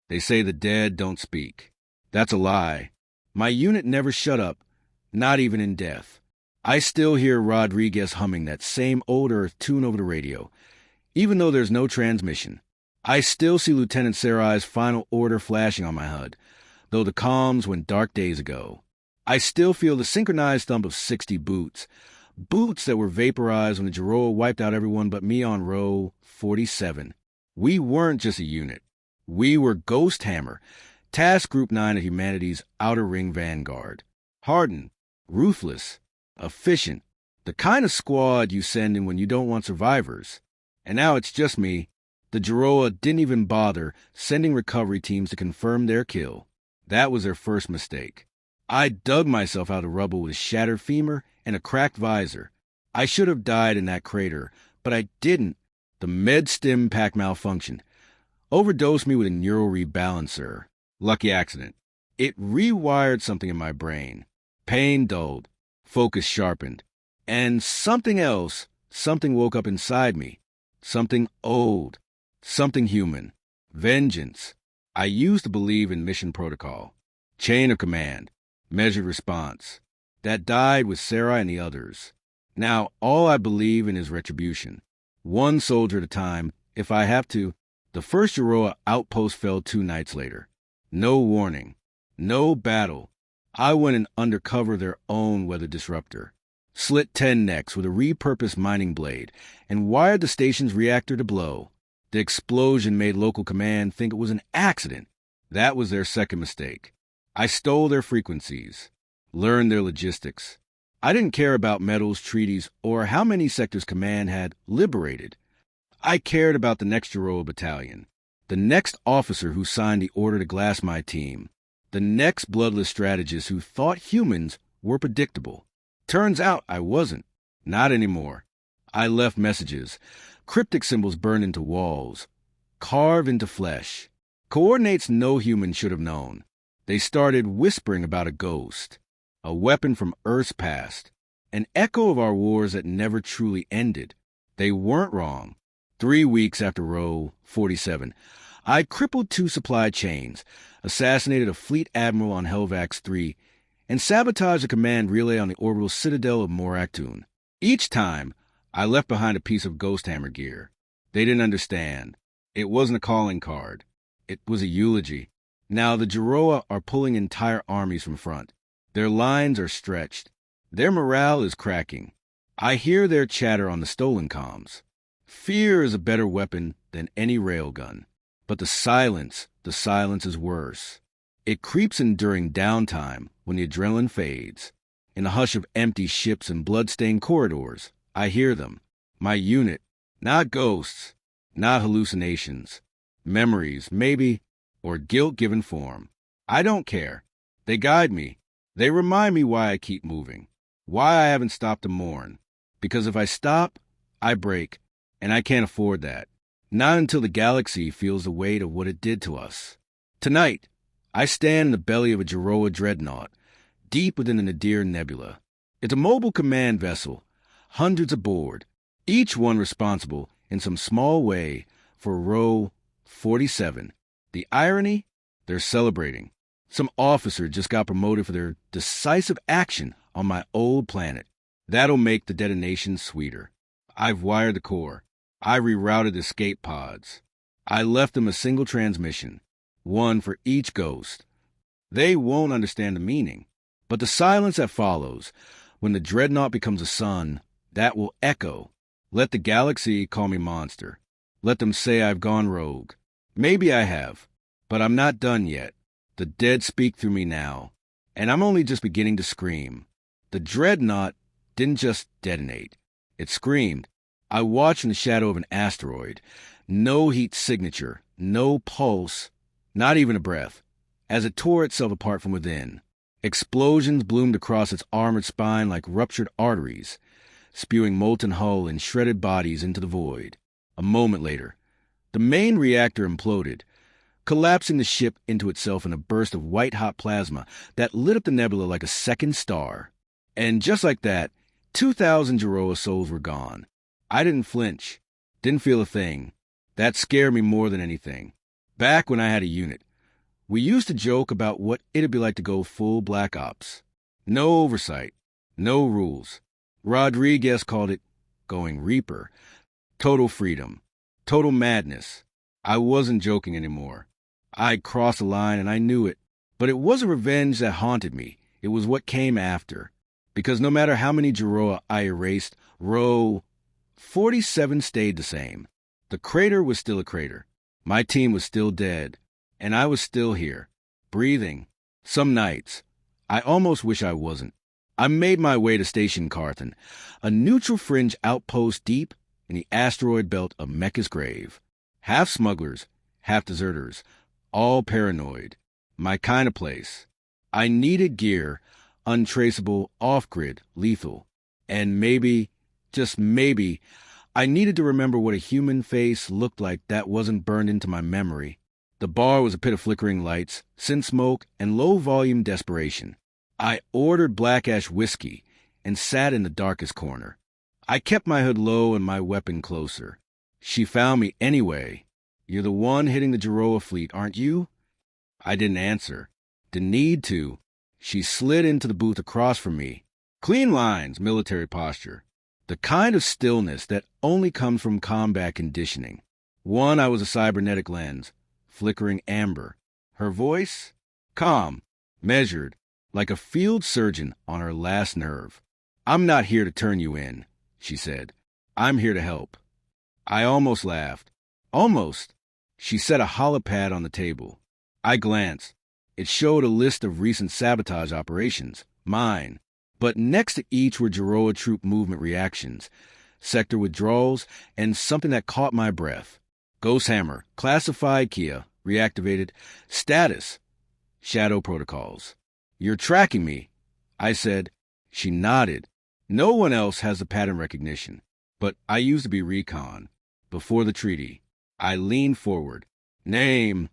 They say the dead don't speak. That's a lie. My unit never shut up, not even in death. I still hear Rodriguez humming that same old Earth tune over the radio, even though there's no transmission. I still see Lieutenant Sarai's final order flashing on my HUD, though the comms went dark days ago. I still feel the synchronized thump of 60 boots that were vaporized when the Giroa wiped out everyone but me on row 47. We weren't just a unit. We were Ghost Hammer, Task Group 9 of humanity's outer ring vanguard. Hardened, ruthless, efficient, the kind of squad you send in when you don't want survivors. And now it's just me. The Giroa didn't even bother sending recovery teams to confirm their kill. That was their first mistake. I dug myself out of rubble with shattered femur and a cracked visor. I should have died in that crater, but I didn't. The med stim pack malfunctioned. Overdosed me with a neural rebalancer. Lucky accident. It rewired something in my brain. Pain dulled. Focus sharpened. And something else, something woke up inside me. Something old. Something human. Vengeance. I used to believe in mission protocol. Chain of command. Measured response. That died with Sarai and the others. Now, all I believe in is retribution. One soldier at a time, if I have to. The first Giroa outpost fell 2 nights later. No warning. No battle. I went in undercover their own weather disruptor. Slit 10 necks with a repurposed mining blade and wired the station's reactor to blow. The explosion made local command think it was an accident. That was their second mistake. I stole their frequencies, learned their logistics. I didn't care about medals, treaties, or how many sectors command had liberated. I cared about the next Giroa battalion, the next officer who signed the order to glass my team, the next bloodless strategist who thought humans were predictable. Turns out I wasn't. Not anymore. I left messages, cryptic symbols burned into walls, carved into flesh, coordinates no human should have known. They started whispering about a ghost, a weapon from Earth's past, an echo of our wars that never truly ended. They weren't wrong. 3 weeks after row 47, I crippled 2 supply chains, assassinated a fleet admiral on Helvax 3, and sabotaged a command relay on the orbital citadel of Moraktoon. Each time, I left behind a piece of Ghost Hammer gear. They didn't understand. It wasn't a calling card. It was a eulogy. Now the Giroa are pulling entire armies from front. Their lines are stretched. Their morale is cracking. I hear their chatter on the stolen comms. Fear is a better weapon than any railgun. But the silence is worse. It creeps in during downtime when the adrenaline fades. In the hush of empty ships and blood-stained corridors, I hear them. My unit. Not ghosts. Not hallucinations. Memories, maybe, or guilt given form. I don't care. They guide me. They remind me why I keep moving. Why I haven't stopped to mourn. Because if I stop, I break. And I can't afford that. Not until the galaxy feels the weight of what it did to us. Tonight, I stand in the belly of a Giroa dreadnought, deep within the Nadir Nebula. It's a mobile command vessel, hundreds aboard, each one responsible in some small way for row 47. The irony? They're celebrating. Some officer just got promoted for their decisive action on my old planet. That'll make the detonation sweeter. I've wired the core. I rerouted escape pods. I left them a single transmission, one for each ghost. They won't understand the meaning, but the silence that follows, when the dreadnought becomes a sun, that will echo. Let the galaxy call me monster. Let them say I've gone rogue. Maybe I have, but I'm not done yet. The dead speak through me now, and I'm only just beginning to scream. The dreadnought didn't just detonate. It screamed. I watched in the shadow of an asteroid. No heat signature, no pulse, not even a breath, as it tore itself apart from within. Explosions bloomed across its armored spine like ruptured arteries, spewing molten hull and shredded bodies into the void. A moment later, the main reactor imploded, collapsing the ship into itself in a burst of white-hot plasma that lit up the nebula like a second star. And just like that, 2,000 Giroa souls were gone. I didn't flinch, didn't feel a thing. That scared me more than anything. Back when I had a unit, We used to joke about what it'd be like to go full Black Ops. No oversight, no rules. Rodriguez called it going Reaper. Total freedom, total madness. I wasn't joking anymore. I'd crossed the line and I knew it. But it wasn't revenge that haunted me. It was what came after. Because no matter how many Giroa I erased, row 47 stayed the same. The crater was still a crater. My team was still dead. And I was still here, breathing. Some nights, I almost wish I wasn't. I made my way to Station Carthan, a neutral fringe outpost deep in the asteroid belt of Mecca's grave. Half smugglers, half deserters, all paranoid. My kind of place. I needed gear, untraceable, off-grid, lethal. And maybe, just maybe, I needed to remember what a human face looked like that wasn't burned into my memory. The bar was a pit of flickering lights, sin smoke, and low-volume desperation. I ordered black ash whiskey and sat in the darkest corner. I kept my hood low and my weapon closer. She found me anyway. You're the one hitting the Giroa fleet, aren't you? I didn't answer. Didn't need to. She slid into the booth across from me. Clean lines, military posture. The kind of stillness that only comes from combat conditioning. I was a cybernetic lens. Flickering amber. Her voice? Calm, measured, like a field surgeon on her last nerve. I'm not here to turn you in, she said. I'm here to help. I almost laughed. Almost. She set a holopad on the table. I glanced. It showed a list of recent sabotage operations, mine. But next to each were Giroa troop movement reactions, sector withdrawals, and something that caught my breath. Ghost Hammer, classified Kia, reactivated, status, shadow protocols. You're tracking me, I said. She nodded. No one else has the pattern recognition, but I used to be recon. Before the treaty, I leaned forward. Name.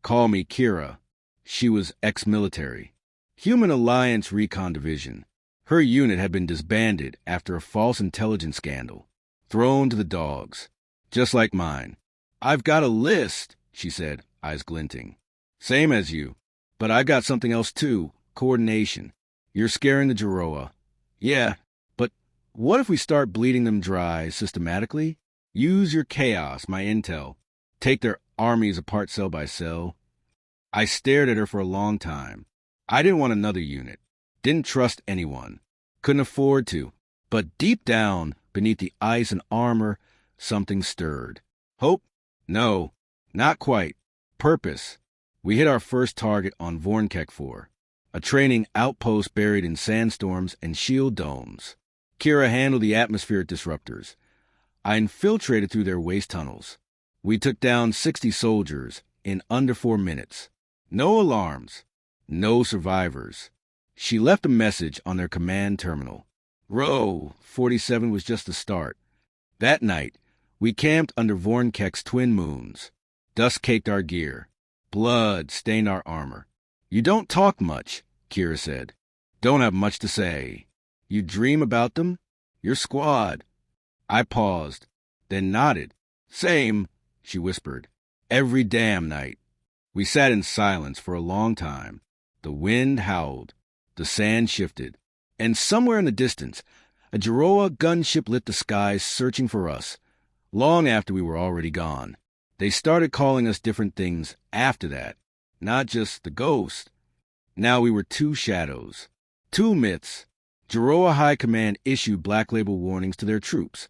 Call me Kira. She was ex-military. Human Alliance Recon Division. Her unit had been disbanded after a false intelligence scandal. Thrown to the dogs. Just like mine. I've got a list, she said, eyes glinting. Same as you. But I've got something else too. Coordination. You're scaring the Giroa. Yeah, but what if we start bleeding them dry systematically? Use your chaos, my intel. Take their armies apart cell by cell. I stared at her for a long time. I didn't want another unit. Didn't trust anyone. Couldn't afford to. But deep down, beneath the ice and armor, something stirred. Hope? No, not quite. Purpose. We hit our first target on Vornkek 4, a training outpost buried in sandstorms and shield domes. Kira handled the atmospheric disruptors. I infiltrated through their waste tunnels. We took down 60 soldiers in under 4 minutes. No alarms. No survivors. She left a message on their command terminal. Row 47 was just the start. That night, we camped under Vornkek's twin moons. Dust caked our gear. Blood stained our armor. You don't talk much, Kira said. Don't have much to say. You dream about them? Your squad. I paused, then nodded. Same, she whispered. Every damn night. We sat in silence for a long time. The wind howled. The sand shifted. And somewhere in the distance, a Giroa gunship lit the skies searching for us. Long after we were already gone. They started calling us different things after that. Not just the ghost. Now we were two shadows. Two myths. Giroa High Command issued black label warnings to their troops.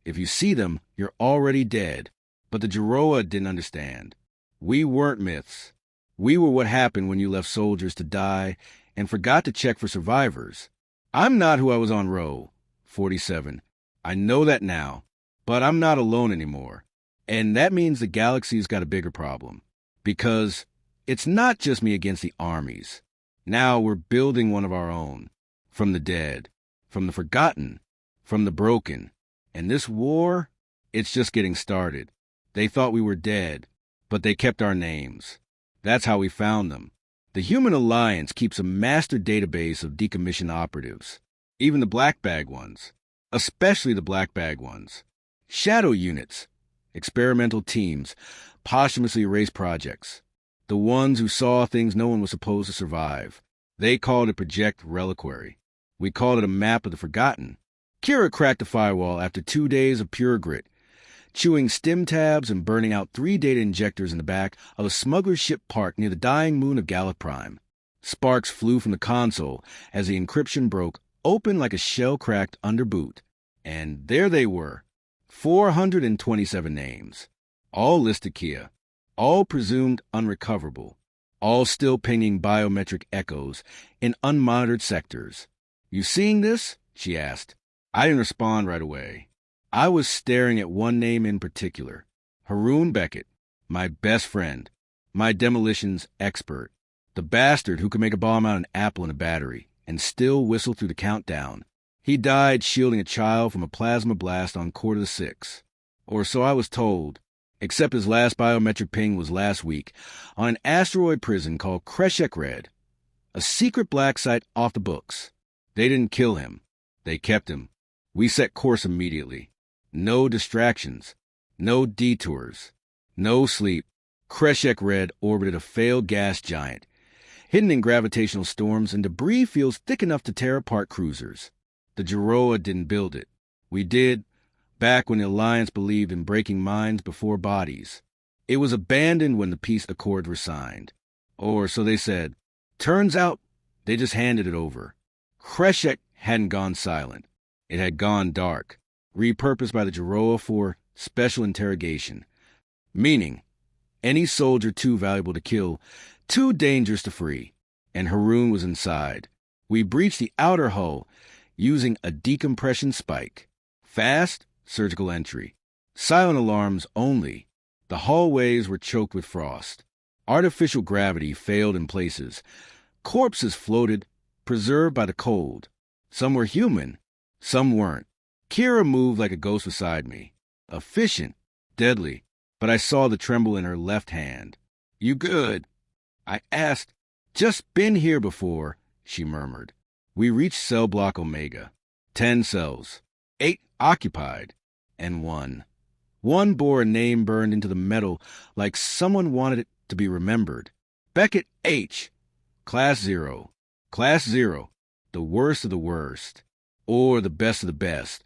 If you see them, you're already dead. But the Giroa didn't understand. We weren't myths. We were what happened when you left soldiers to die and forgot to check for survivors. I'm not who I was on row 47. I know that now. But I'm not alone anymore. And that means the galaxy's got a bigger problem. Because it's not just me against the armies. Now we're building one of our own. From the dead. From the forgotten. From the broken. And this war, it's just getting started. They thought we were dead, but they kept our names. That's how we found them. The Human Alliance keeps a master database of decommissioned operatives. Even the black bag ones. Especially the black bag ones. Shadow units, experimental teams, posthumously erased projects. The ones who saw things no one was supposed to survive. They called it Project Reliquary. We called it a map of the forgotten. Kira cracked the firewall after 2 days of pure grit, chewing stem tabs and burning out 3 data injectors in the back of a smuggler's ship parked near the dying moon of Gallif Prime. Sparks flew from the console as the encryption broke open like a shell cracked under boot. And there they were, 427 names, all listed Kia, all presumed unrecoverable, all still pinging biometric echoes in unmonitored sectors. "You seeing this?" she asked. I didn't respond right away. I was staring at one name in particular, Haroon Beckett, my best friend, my demolitions expert, the bastard who could make a bomb out of an apple in a battery and still whistle through the countdown. He died shielding a child from a plasma blast on Quarter to 6. Or so I was told, except his last biometric ping was last week on an asteroid prison called Kreshek Red, a secret black site off the books. They didn't kill him. They kept him. We set course immediately. No distractions. No detours. No sleep. Kreshek Red orbited a failed gas giant, hidden in gravitational storms and debris fields thick enough to tear apart cruisers. The Giroa didn't build it. We did, back when the Alliance believed in breaking minds before bodies. It was abandoned when the peace accords were signed. Or so they said. Turns out, they just handed it over. Kreshek hadn't gone silent. It had gone dark, repurposed by the Giroa for special interrogation. Meaning, any soldier too valuable to kill, too dangerous to free. And Haroon was inside. We breached the outer hull using a decompression spike. Fast, surgical entry. Silent alarms only. The hallways were choked with frost. Artificial gravity failed in places. Corpses floated, preserved by the cold. Some were human, some weren't. Kira moved like a ghost beside me. Efficient, deadly, but I saw the tremble in her left hand. "You good?" I asked. "Just been here before," she murmured. We reached cell block Omega. 10 cells. 8 occupied. And one. One bore a name burned into the metal like someone wanted it to be remembered. Beckett H. Class 0. Class 0. The worst of the worst. Or the best of the best,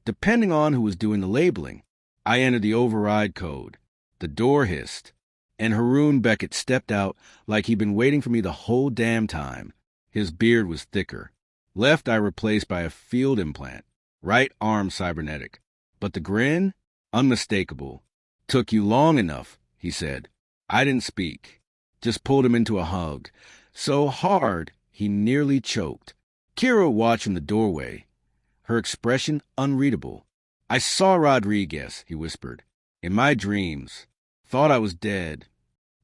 depending on who was doing the labeling. I entered the override code. The door hissed. And Haroon Beckett stepped out like he'd been waiting for me the whole damn time. His beard was thicker. Left eye replaced by a field implant. Right arm cybernetic. But the grin? Unmistakable. "Took you long enough," he said. I didn't speak. Just pulled him into a hug. So hard, he nearly choked. Kira watched from the doorway. Her expression unreadable. "I saw Rodriguez," he whispered. "In my dreams. Thought I was dead.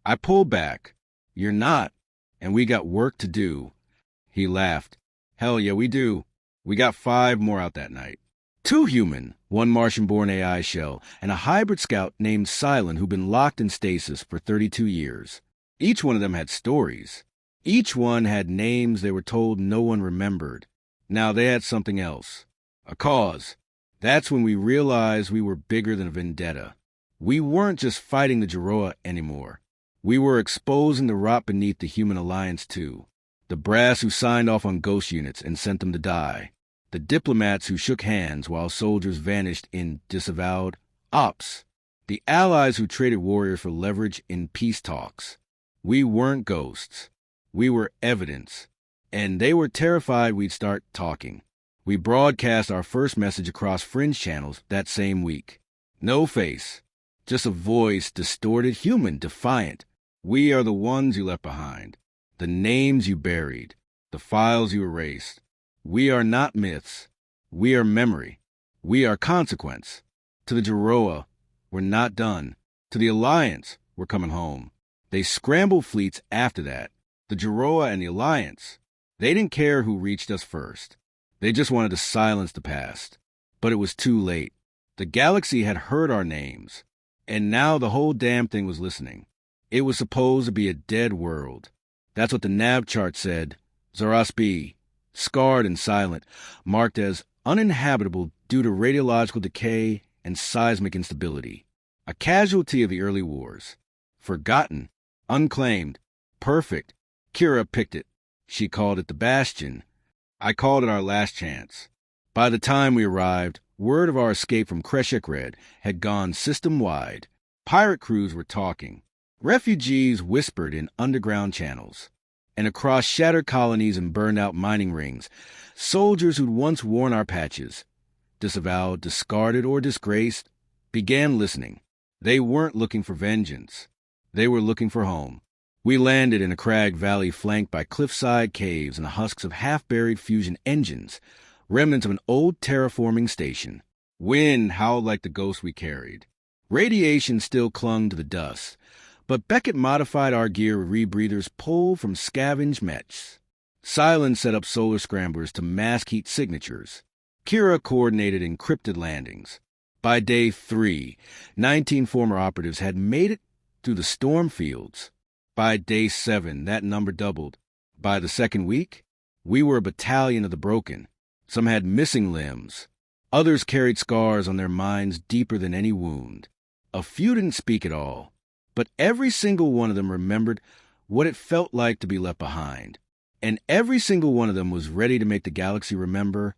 I pulled back. You're not. And we got work to do." He laughed. "Hell yeah, we do. We got 5 more out that night. 2 human, 1 Martian-born AI shell, and a hybrid scout named Silent who'd been locked in stasis for 32 years. Each one of them had stories. Each one had names they were told no one remembered. Now they had something else. A cause. That's when we realized we were bigger than a vendetta. We weren't just fighting the Giroa anymore. We were exposing the rot beneath the human alliance too. The brass who signed off on ghost units and sent them to die. The diplomats who shook hands while soldiers vanished in disavowed ops. The allies who traded warriors for leverage in peace talks. We weren't ghosts. We were evidence. And they were terrified we'd start talking. We broadcast our first message across fringe channels that same week. No face. Just a voice, distorted, human, defiant. "We are the ones you left behind. The names you buried. The files you erased. We are not myths. We are memory. We are consequence. To the Giroa, we're not done. To the Alliance, we're coming home." They scrambled fleets after that. The Giroa and the Alliance. They didn't care who reached us first. They just wanted to silence the past. But it was too late. The galaxy had heard our names. And now the whole damn thing was listening. It was supposed to be a dead world. That's what the nav chart said. Zaras B, scarred and silent, marked as uninhabitable due to radiological decay and seismic instability. A casualty of the early wars. Forgotten, Unclaimed. Perfect. Kira picked it. She called it the Bastion. I called it our last chance. By the time we arrived, word of our escape from Kreshekred had gone system-wide. Pirate crews were talking. Refugees whispered in underground channels. And across shattered colonies and burned-out mining rings, soldiers who'd once worn our patches, disavowed, discarded, or disgraced, began listening. They weren't looking for vengeance. They were looking for home. We landed in a cragged valley flanked by cliffside caves and the husks of half-buried fusion engines, remnants of an old terraforming station. Wind howled like the ghost we carried. Radiation still clung to the dust, but Beckett modified our gear with rebreathers pulled from scavenged mechs. Silence set up solar scramblers to mask heat signatures. Kira coordinated encrypted landings. By day 3, 19 former operatives had made it through the storm fields. By day 7, that number doubled. By the second week, we were a battalion of the broken. Some had missing limbs. Others carried scars on their minds deeper than any wound. A few didn't speak at all, but every single one of them remembered what it felt like to be left behind. And every single one of them was ready to make the galaxy remember,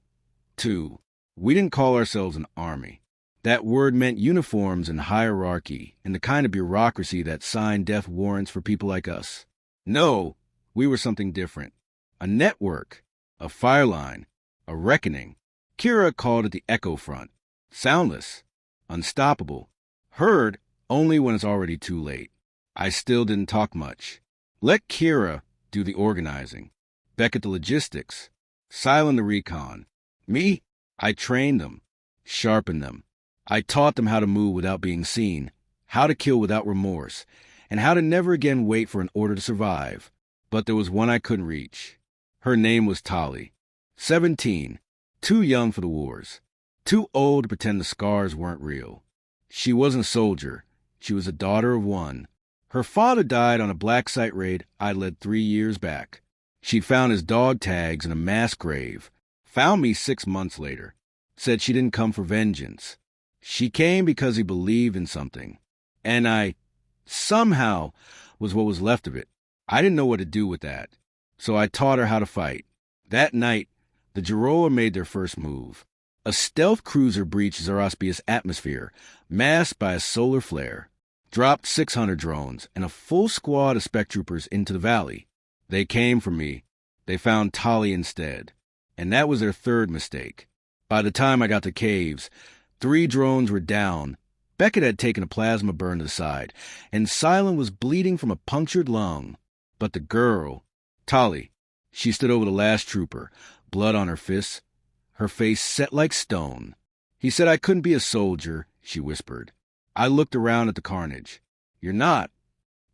too. We didn't call ourselves an army. That word meant uniforms and hierarchy and the kind of bureaucracy that signed death warrants for people like us. No, we were something different. A network, a fire line, a reckoning. Kira called it the Echo Front. Soundless, unstoppable, heard only when it's already too late. I still didn't talk much. Let Kira do the organizing. Beckett the logistics. Silent the recon. Me, I trained them, sharpened them. I taught them how to move without being seen, how to kill without remorse, and how to never again wait for an order to survive. But there was one I couldn't reach. Her name was Tali. 17, too young for the wars, too old to pretend the scars weren't real. She wasn't a soldier. She was a daughter of one. Her father died on a black site raid I led 3 years back. She'd found his dog tags in a mass grave, found me 6 months later, said she didn't come for vengeance. She came because he believed in something, and I, somehow, was what was left of it. I didn't know what to do with that, so I taught her how to fight. That night, the Joroa made their first move. A stealth cruiser breached Zoroaspia's atmosphere, masked by a solar flare, dropped 600 drones and a full squad of spec troopers into the valley. They came for me. They found Tali instead, and that was their third mistake. By the time I got to caves, 3 drones were down. Beckett had taken a plasma burn to the side, and Silent was bleeding from a punctured lung. But the girl, Tali, she stood over the last trooper, blood on her fists, her face set like stone. He said I couldn't be a soldier, she whispered. I looked around at the carnage. You're not.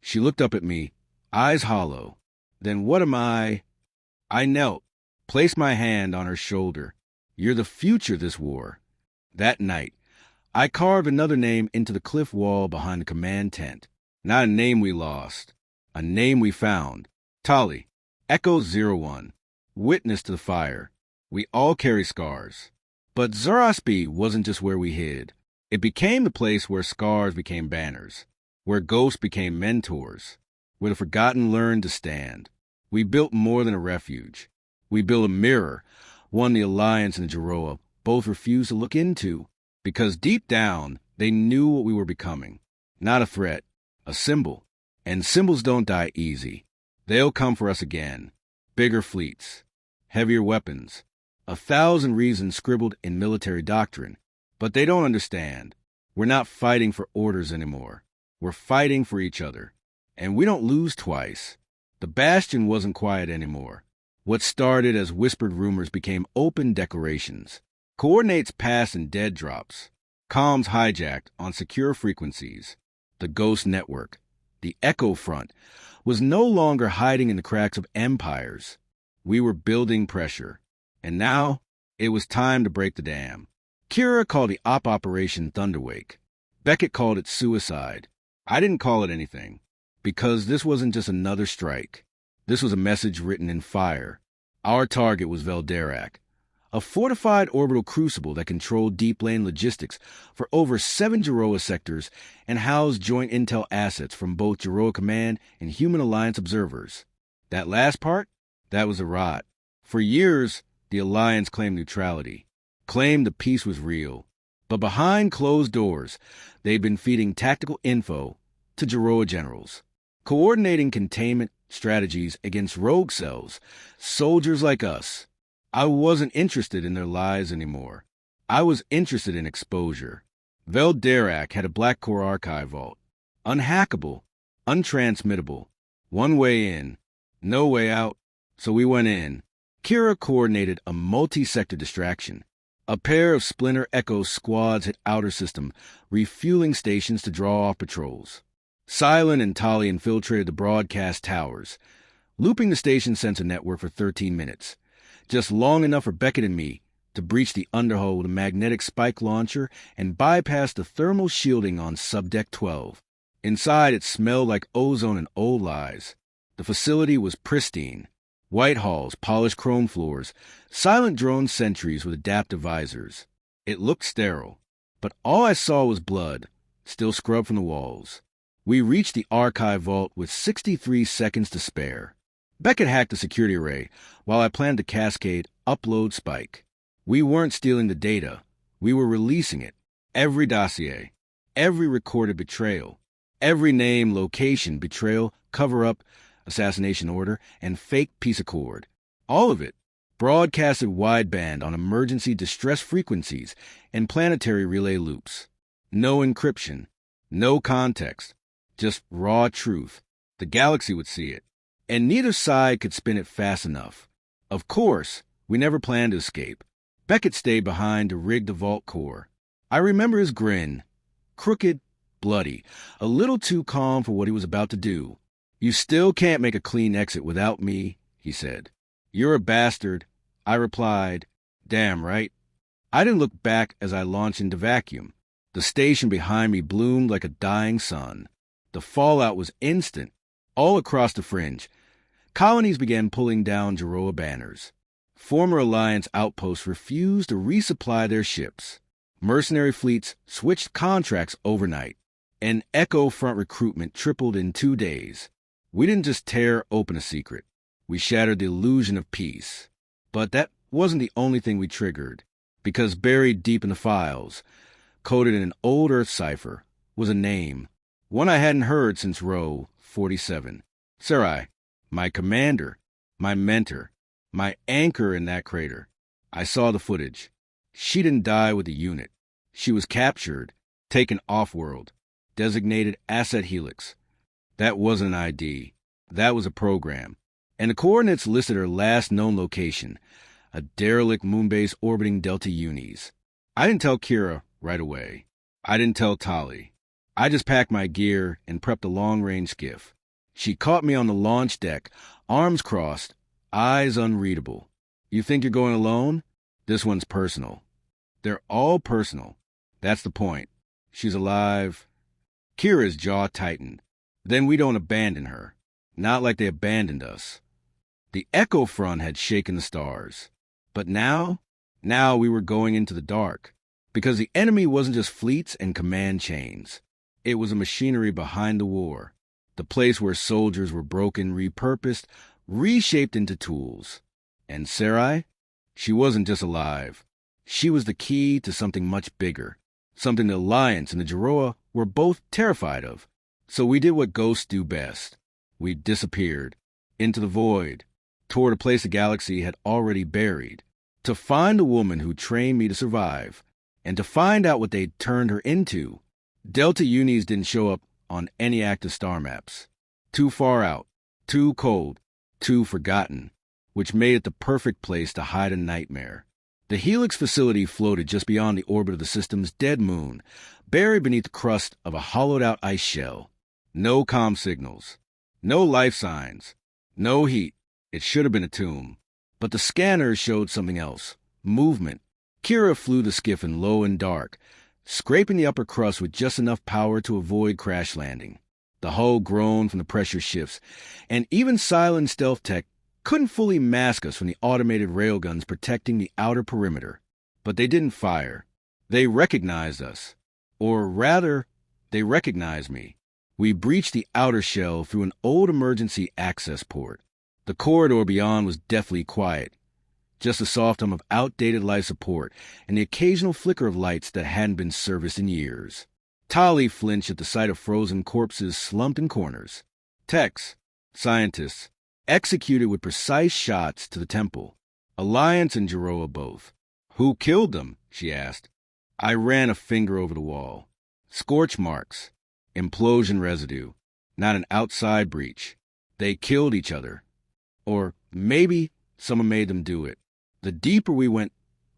She looked up at me, eyes hollow. Then what am I? I knelt, placed my hand on her shoulder. You're the future this war. That night, I carved another name into the cliff wall behind the command tent. Not a name we lost, a name we found. Tali, Echo 01, witness to the fire. We all carry scars. But Zoroaspi wasn't just where we hid. It became the place where scars became banners, where ghosts became mentors, where the forgotten learned to stand. We built more than a refuge. We built a mirror, one the Alliance and the Joroa both refused to look into, because deep down they knew what we were becoming. Not a threat, a symbol. And symbols don't die easy. They'll come for us again. Bigger fleets, heavier weapons, 1,000 reasons scribbled in military doctrine. But they don't understand. We're not fighting for orders anymore. We're fighting for each other. And we don't lose twice. The Bastion wasn't quiet anymore. What started as whispered rumors became open declarations. Coordinates passed in dead drops. Comms hijacked on secure frequencies. The Ghost Network, the Echo Front, was no longer hiding in the cracks of empires. We were building pressure. And now, it was time to break the dam. Kira called the Operation Thunderwake. Beckett called it suicide. I didn't call it anything, because this wasn't just another strike. This was a message written in fire. Our target was Velderak. a fortified orbital crucible that controlled deep lane logistics for over 7 Giroa sectors and housed joint intel assets from both Giroa Command and Human Alliance observers. That last part? That was a rot. For years, the Alliance claimed neutrality, claimed the peace was real. But behind closed doors, they'd been feeding tactical info to Giroa generals, coordinating containment strategies against rogue cells, soldiers like us. I wasn't interested in their lies anymore. I was interested in exposure. Velderak had a Black Core archive vault. Unhackable, untransmittable. One way in, no way out. So we went in. Kira coordinated a multi-sector distraction. A pair of Splinter Echo squads hit Outer System, refueling stations to draw off patrols. Silent and Tali infiltrated the broadcast towers, looping the station sensor network for 13 minutes, just long enough for Beckett and me to breach the underhull with a magnetic spike launcher and bypass the thermal shielding on Subdeck 12. Inside, it smelled like ozone and old lies. The facility was pristine. White halls, polished chrome floors, silent drone sentries with adaptive visors. It looked sterile, but all I saw was blood, still scrubbed from the walls. We reached the archive vault with 63 seconds to spare. Beckett hacked the security array, while I planned to cascade upload spike. We weren't stealing the data. We were releasing it. Every dossier, every recorded betrayal, every name, location, betrayal, cover-up, assassination order, and fake peace accord. All of it, broadcasted wideband on emergency distress frequencies and planetary relay loops. No encryption, no context, just raw truth. The galaxy would see it, and neither side could spin it fast enough. Of course, we never planned to escape. Beckett stayed behind to rig the vault core. I remember his grin, crooked, bloody, a little too calm for what he was about to do. "You still can't make a clean exit without me," he said. "You're a bastard," I replied. "Damn right." I didn't look back as I launched into vacuum. The station behind me bloomed like a dying sun. The fallout was instant. All across the fringe, colonies began pulling down Giroa banners. Former Alliance outposts refused to resupply their ships. Mercenary fleets switched contracts overnight. And Echo Front recruitment tripled in 2 days. We didn't just tear open a secret. We shattered the illusion of peace. But that wasn't the only thing we triggered, because buried deep in the files, coded in an old Earth cipher, was a name, one I hadn't heard since Row 47. Sarai, my commander, my mentor, my anchor in that crater. I saw the footage. She didn't die with the unit. She was captured, taken off-world, designated Asset Helix. That wasn't an ID. That was a program. And the coordinates listed her last known location, a derelict moon base orbiting Delta Unis. I didn't tell Kira right away. I didn't tell Tali. I just packed my gear and prepped a long-range skiff. She caught me on the launch deck, arms crossed, eyes unreadable. "You think you're going alone? This one's personal." They're all personal. That's the point. She's alive. Kira's jaw tightened. Then we don't abandon her. Not like they abandoned us. The Echo Front had shaken the stars. But now we were going into the dark. Because the enemy wasn't just fleets and command chains. It was a machinery behind the war. The place where soldiers were broken, repurposed, reshaped into tools. And Sarai? She wasn't just alive. She was the key to something much bigger. Something the Alliance and the Giroa were both terrified of. So we did what ghosts do best. We disappeared. Into the void. Toward a place the galaxy had already buried. To find the woman who trained me to survive. And to find out what they'd turned her into. Delta Unis didn't show up on any active star maps. Too far out. Too cold. Too forgotten. Which made it the perfect place to hide a nightmare. The Helix facility floated just beyond the orbit of the system's dead moon, buried beneath the crust of a hollowed-out ice shell. No comm signals. No life signs. No heat. It should have been a tomb. But the scanners showed something else. Movement. Kira flew the skiff in low and dark, scraping the upper crust with just enough power to avoid crash landing. The hull groaned from the pressure shifts, and even silent stealth tech couldn't fully mask us from the automated railguns protecting the outer perimeter. But they didn't fire. They recognized us. Or rather, they recognized me. We breached the outer shell through an old emergency access port. The corridor beyond was deathly quiet. Just the soft hum of outdated life support and the occasional flicker of lights that hadn't been serviced in years. Tali flinched at the sight of frozen corpses slumped in corners. Techs, scientists, executed with precise shots to the temple. Alliance and Jeroa both. "Who killed them?" she asked. I ran a finger over the wall. Scorch marks. Implosion residue. Not an outside breach. They killed each other. Or maybe someone made them do it. The deeper we went,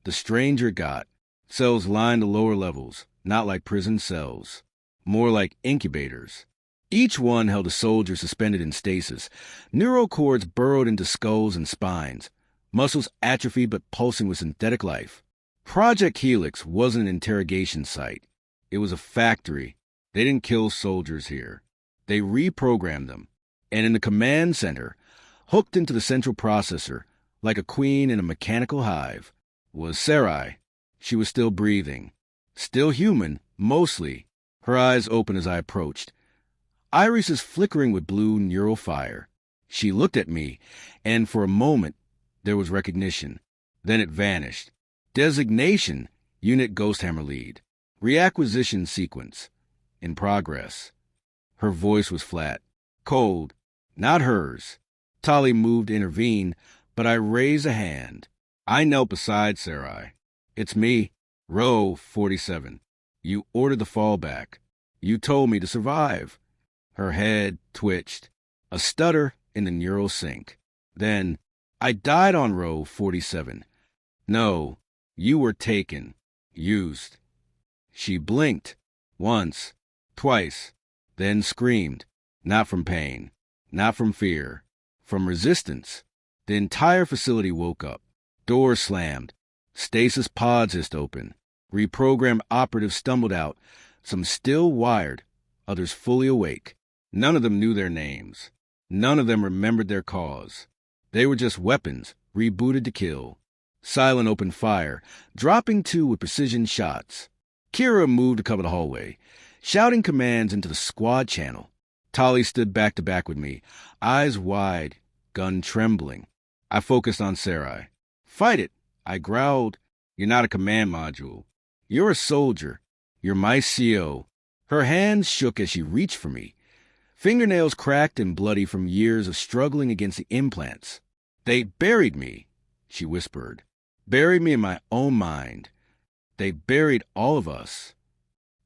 the stranger it got. Cells lined the lower levels, not like prison cells. More like incubators. Each one held a soldier suspended in stasis. Neural cords burrowed into skulls and spines. Muscles atrophied but pulsing with synthetic life. Project Helix wasn't an interrogation site. It was a factory. They didn't kill soldiers here. They reprogrammed them. And in the command center, hooked into the central processor, like a queen in a mechanical hive, was Sarai. She was still breathing. Still human, mostly. Her eyes open as I approached. Irises flickering with blue neural fire. She looked at me, and for a moment, there was recognition. Then it vanished. Designation, Unit Ghosthammer Lead. Reacquisition sequence. In progress. Her voice was flat. Cold. Not hers. Tali moved to intervene, but I raised a hand. I knelt beside Sarai. "It's me, Row 47. You ordered the fallback. You told me to survive." Her head twitched. A stutter in the neural sync. Then, "I died on Row 47. No, you were taken. Used." She blinked. Once. Twice. Then screamed. Not from pain. Not from fear. From resistance. The entire facility woke up. Doors slammed. Stasis pods hissed open. Reprogrammed operatives stumbled out, some still wired, others fully awake. None of them knew their names. None of them remembered their cause. They were just weapons, rebooted to kill. Silent opened fire, dropping two with precision shots. Kira moved to cover the hallway, shouting commands into the squad channel. Tali stood back to back with me, eyes wide, gun trembling. I focused on Sarai. "Fight it," I growled. "You're not a command module. You're a soldier. You're my CO." Her hands shook as she reached for me. Fingernails cracked and bloody from years of struggling against the implants. "They buried me," she whispered. "Buried me in my own mind. They buried all of us."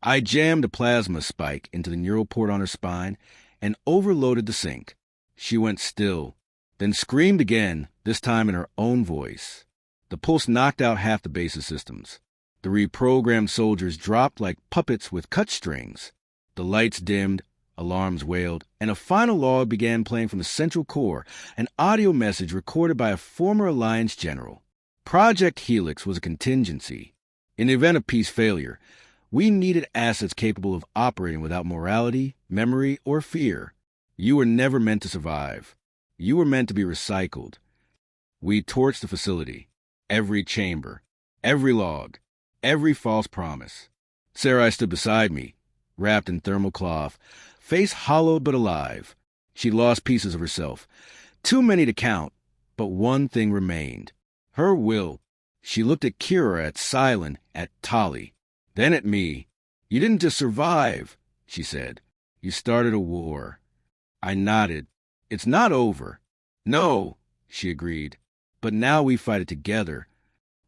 I jammed a plasma spike into the neural port on her spine and overloaded the sync. She went still, then screamed again, this time in her own voice. The pulse knocked out half the base's systems. The reprogrammed soldiers dropped like puppets with cut strings. The lights dimmed, alarms wailed, and a final log began playing from the central core, an audio message recorded by a former Alliance general. Project Helix was a contingency. In the event of peace failure, we needed assets capable of operating without morality, memory, or fear. You were never meant to survive. You were meant to be recycled. We torched the facility. Every chamber. Every log. Every false promise. Sarai stood beside me, wrapped in thermal cloth, face hollowed but alive. She lost pieces of herself. Too many to count, but one thing remained. Her will. She looked at Kira, at Silent, at Tali. Then at me. "You didn't just survive," she said. "You started a war." I nodded. "It's not over." "No," she agreed. "But now we fight it together."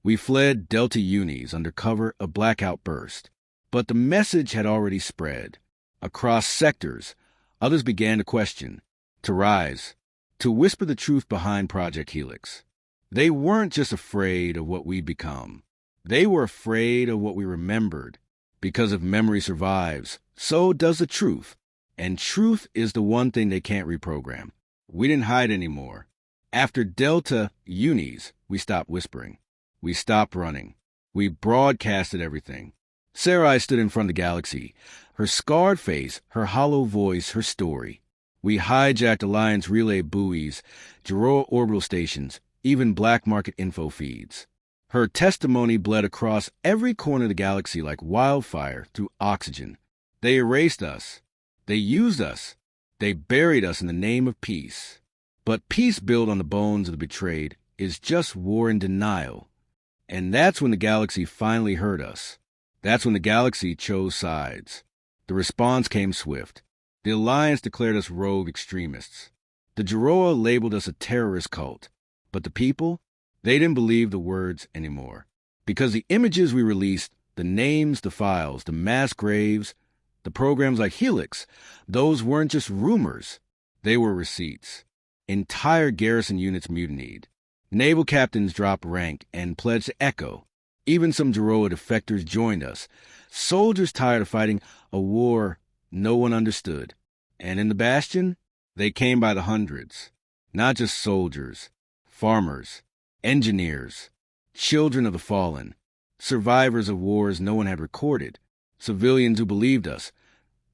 We fled Delta Unis under cover of blackout burst. But the message had already spread. Across sectors, others began to question, to rise, to whisper the truth behind Project Helix. They weren't just afraid of what we'd become. They were afraid of what we remembered. Because if memory survives, so does the truth. And truth is the one thing they can't reprogram. We didn't hide anymore. After Delta Unis, we stopped whispering. We stopped running. We broadcasted everything. Sarai stood in front of the galaxy, her scarred face, her hollow voice, her story. We hijacked Alliance relay buoys, Giroa orbital stations, even black market info feeds. Her testimony bled across every corner of the galaxy like wildfire through oxygen. They erased us. They used us. They buried us in the name of peace. But peace built on the bones of the betrayed is just war in denial. And that's when the galaxy finally heard us. That's when the galaxy chose sides. The response came swift. The Alliance declared us rogue extremists. The Giroa labeled us a terrorist cult. But the people, they didn't believe the words anymore. Because the images we released, the names, the files, the mass graves, the programs like Helix, those weren't just rumors. They were receipts. Entire garrison units mutinied. Naval captains dropped rank and pledged to Echo. Even some Giroa defectors joined us. Soldiers tired of fighting a war no one understood. And in the Bastion, they came by the hundreds. Not just soldiers, farmers, engineers, children of the fallen, survivors of wars no one had recorded, civilians who believed us,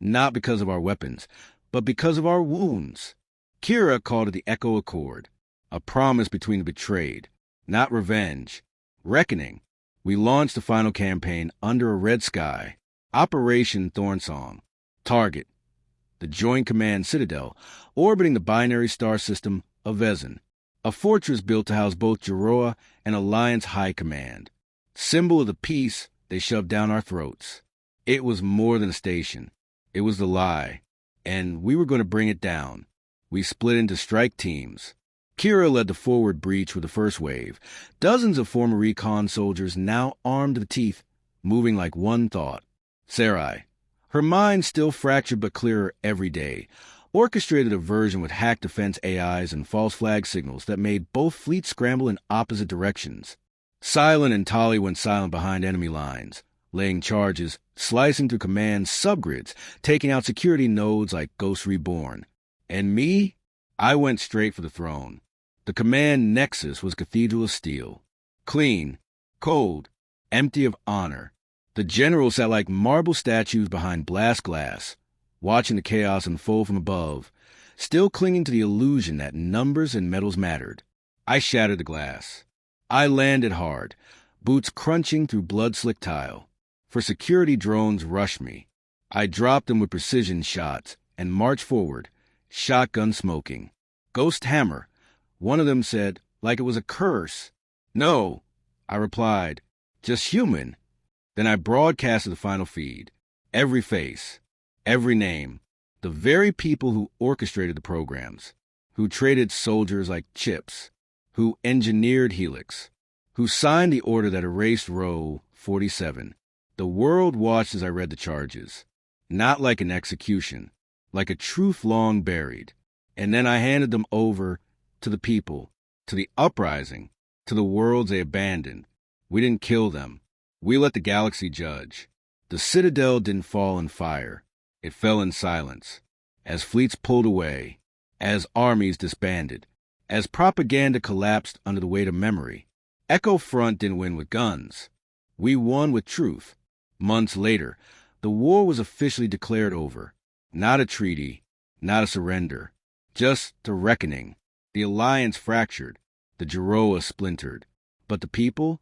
not because of our weapons, but because of our wounds. Kira called it the Echo Accord, a promise between the betrayed, not revenge, reckoning. We launched the final campaign under a red sky, Operation Thornsong. Target, the Joint Command Citadel, orbiting the binary star system of Vezin, a fortress built to house both Giroa and Alliance High Command. Symbol of the peace they shoved down our throats. It was more than a station. It was the lie. And we were going to bring it down. We split into strike teams. Kira led the forward breach with the first wave. Dozens of former recon soldiers, now armed to the teeth, moving like one thought. Sarai, her mind still fractured but clearer every day, orchestrated a version with hacked defense AIs and false flag signals that made both fleets scramble in opposite directions. Silent and Tali went silent behind enemy lines, laying charges, slicing through command subgrids, taking out security nodes like Ghost Reborn. And me? I went straight for the throne. The command nexus was Cathedral of Steel. Clean, cold, empty of honor. The generals sat like marble statues behind blast glass, watching the chaos unfold from above, still clinging to the illusion that numbers and metals mattered. I shattered the glass. I landed hard, boots crunching through blood-slick tile. For security drones rushed me. I dropped them with precision shots and marched forward, shotgun smoking. Ghost hammer, one of them said, like it was a curse. No, I replied, just human. Then I broadcasted the final feed. Every face, every name, the very people who orchestrated the programs, who traded soldiers like chips, who engineered Helix, who signed the order that erased Row 47. The world watched as I read the charges, not like an execution, like a truth long buried. And then I handed them over to the people, to the uprising, to the worlds they abandoned. We didn't kill them. We let the galaxy judge. The Citadel didn't fall in fire. It fell in silence. As fleets pulled away, as armies disbanded, as propaganda collapsed under the weight of memory. Echo Front didn't win with guns. We won with truth. Months later, the war was officially declared over. Not a treaty, not a surrender, just a reckoning. The Alliance fractured, the Giroa splintered. But the people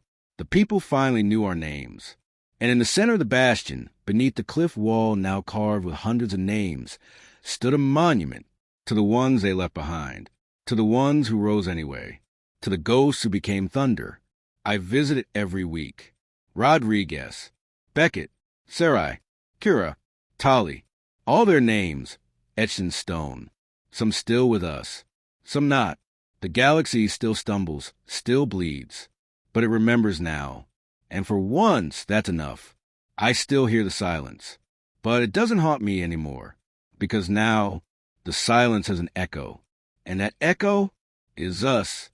finally knew our names. And in the center of the Bastion, beneath the cliff wall now carved with hundreds of names, stood a monument to the ones they left behind, to the ones who rose anyway, to the ghosts who became thunder. I visit it every week. Rodriguez, Beckett, Sarai, Kira, Tali, all their names etched in stone. Some still with us, some not. The galaxy still stumbles, still bleeds. But it remembers now. And for once, that's enough. I still hear the silence. But it doesn't haunt me anymore. Because now, the silence has an echo. And that echo is us.